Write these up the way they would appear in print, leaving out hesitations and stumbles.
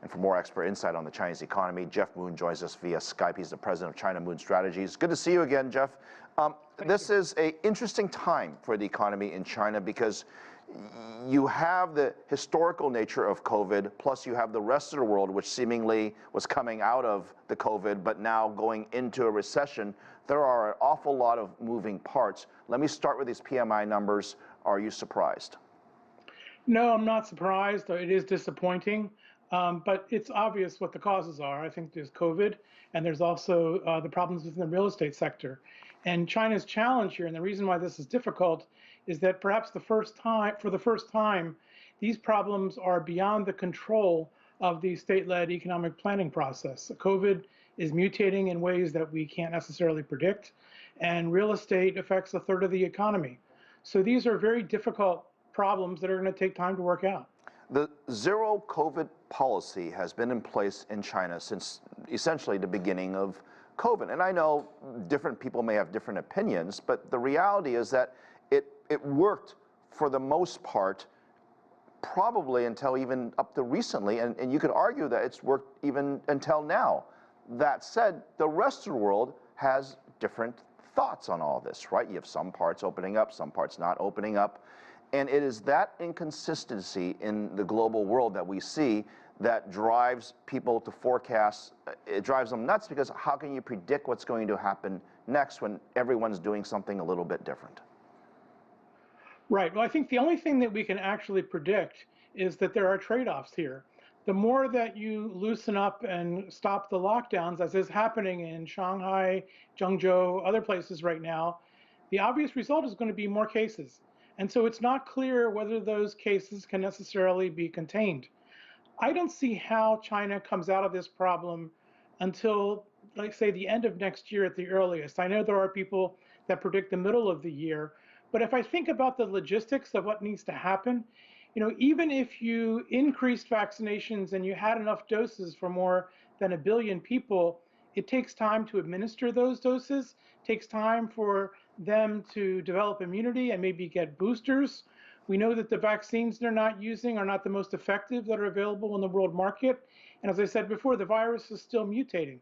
And for more expert insight on the Chinese economy, Jeff Moon joins us via Skype. He's the president of China Moon Strategies. Good to see you again, Jeff. This is an interesting time for the economy in China because you have the historical nature of COVID, plus you have the rest of the world, which seemingly was coming out of the COVID, but now going into a recession. There are an awful lot of moving parts. Let me start with these PMI numbers. Are you surprised? No, I'm not surprised. It is disappointing, but it's obvious what the causes are. I think there's COVID, and there's also the problems within the real estate sector. And China's challenge here, and the reason why this is difficult, is that perhaps for the first time, these problems are beyond the control of the state-led economic planning process. COVID is mutating in ways that we can't necessarily predict, and real estate affects a third of the economy. So these are very difficult problems that are going to take time to work out. The zero COVID policy has been in place in China since essentially the beginning of COVID. And I know different people may have different opinions, but the reality is that it worked for the most part, probably until even up to recently, and you could argue that it's worked even until now. That said, the rest of the world has different thoughts on all this, right? You have some parts opening up, some parts not opening up. And it is that inconsistency in the global world that we see that drives people to forecast. It drives them nuts because how can you predict what's going to happen next when everyone's doing something a little bit different? Right. Well, I think the only thing that we can actually predict is that there are trade-offs here. The more that you loosen up and stop the lockdowns, as is happening in Shanghai, Zhengzhou, other places right now, the obvious result is going to be more cases. And so it's not clear whether those cases can necessarily be contained. I don't see how China comes out of this problem until, like, say, the end of next year at the earliest. I know there are people that predict the middle of the year, but if I think about the logistics of what needs to happen, even if you increased vaccinations and you had enough doses for more than 1 billion people, it takes time to administer those doses, takes time for them to develop immunity and maybe get boosters. We know that the vaccines they're not using are not the most effective that are available in the world market. And as I said before, the virus is still mutating.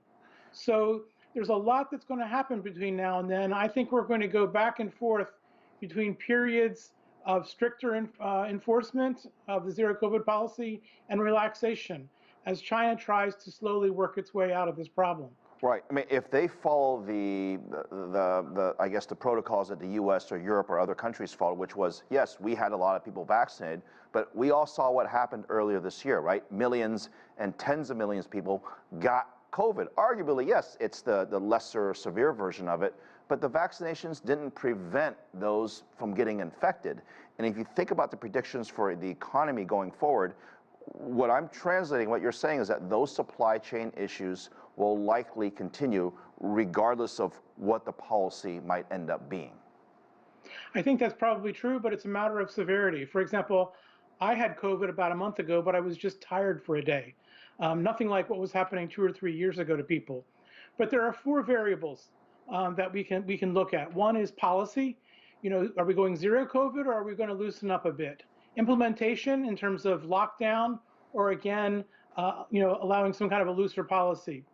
So there's a lot that's going to happen between now and then. I think we're going to go back and forth between periods of stricter enforcement of the zero COVID policy and relaxation as China tries to slowly work its way out of this problem. Right. I mean, if they follow I guess the protocols that the U.S. or Europe or other countries followed, which was, yes, we had a lot of people vaccinated, but we all saw what happened earlier this year, right? Millions and tens of millions of people got COVID. Arguably, yes, it's the lesser severe version of it, but the vaccinations didn't prevent those from getting infected. And if you think about the predictions for the economy going forward, what I'm translating, what you're saying is that those supply chain issues will likely continue regardless of what the policy might end up being. I think that's probably true, but it's a matter of severity. For example, I had COVID about a month ago, but I was just tired for a day. Nothing like what was happening 2 or 3 years ago to people. But there are 4 variables that we can look at. One is policy. Are we going zero COVID or are we going to loosen up a bit? Implementation in terms of lockdown, or again, allowing some kind of a looser policy.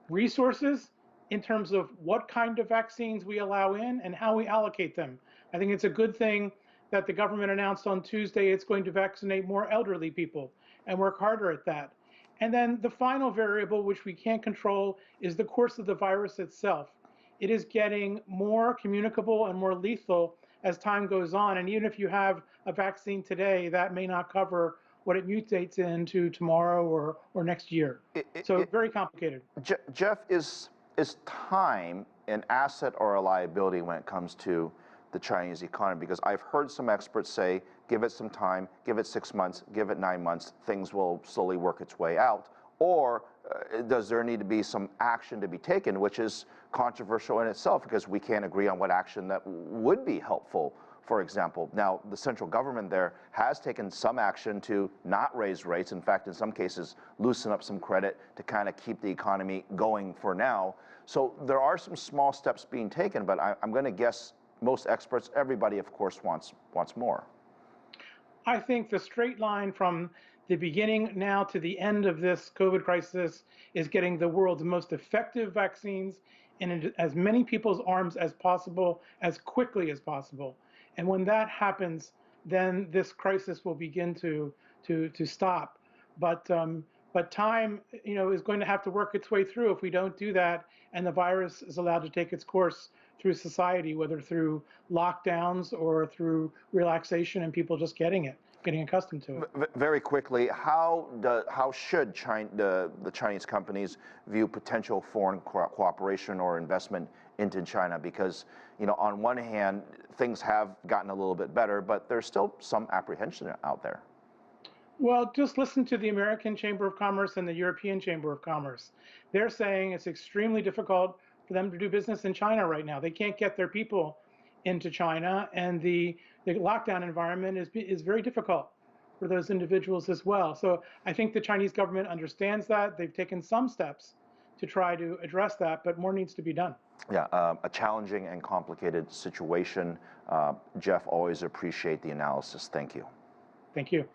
Resources in terms of what kind of vaccines we allow in and how we allocate them. I think it's a good thing that the government announced on Tuesday it's going to vaccinate more elderly people and work harder at that. And then the final variable, which we can't control, is the course of the virus itself. It is getting more communicable and more lethal as time goes on. And even if you have a vaccine today, that may not cover what it mutates into tomorrow or next year. So very complicated. Jeff, is time an asset or a liability when it comes to the Chinese economy? Because I've heard some experts say, give it some time, give it 6 months, give it 9 months, things will slowly work its way out. Or does there need to be some action to be taken, which is controversial in itself because we can't agree on what action that would be helpful, for example. Now, the central government there has taken some action to not raise rates. In fact, in some cases, loosen up some credit to kind of keep the economy going for now. So there are some small steps being taken, but I'm going to guess most experts, everybody, of course, wants more. I think the straight line from The beginning now to the end of this COVID crisis is getting the world's most effective vaccines in as many people's arms as possible, as quickly as possible. And when that happens, then this crisis will begin to stop. But but time, is going to have to work its way through if we don't do that, and the virus is allowed to take its course through society, whether through lockdowns or through relaxation and people just getting accustomed to it. Very quickly, how should the Chinese companies view potential foreign cooperation or investment into China? Because, on one hand, things have gotten a little bit better, but there's still some apprehension out there. Well, just listen to the American Chamber of Commerce and the European Chamber of Commerce. They're saying it's extremely difficult for them to do business in China right now. They can't get their people into China, and the lockdown environment is very difficult for those individuals as well. So I think the Chinese government understands that. They've taken some steps to try to address that, but more needs to be done. Yeah, a challenging and complicated situation. Jeff, always appreciate the analysis. Thank you. Thank you.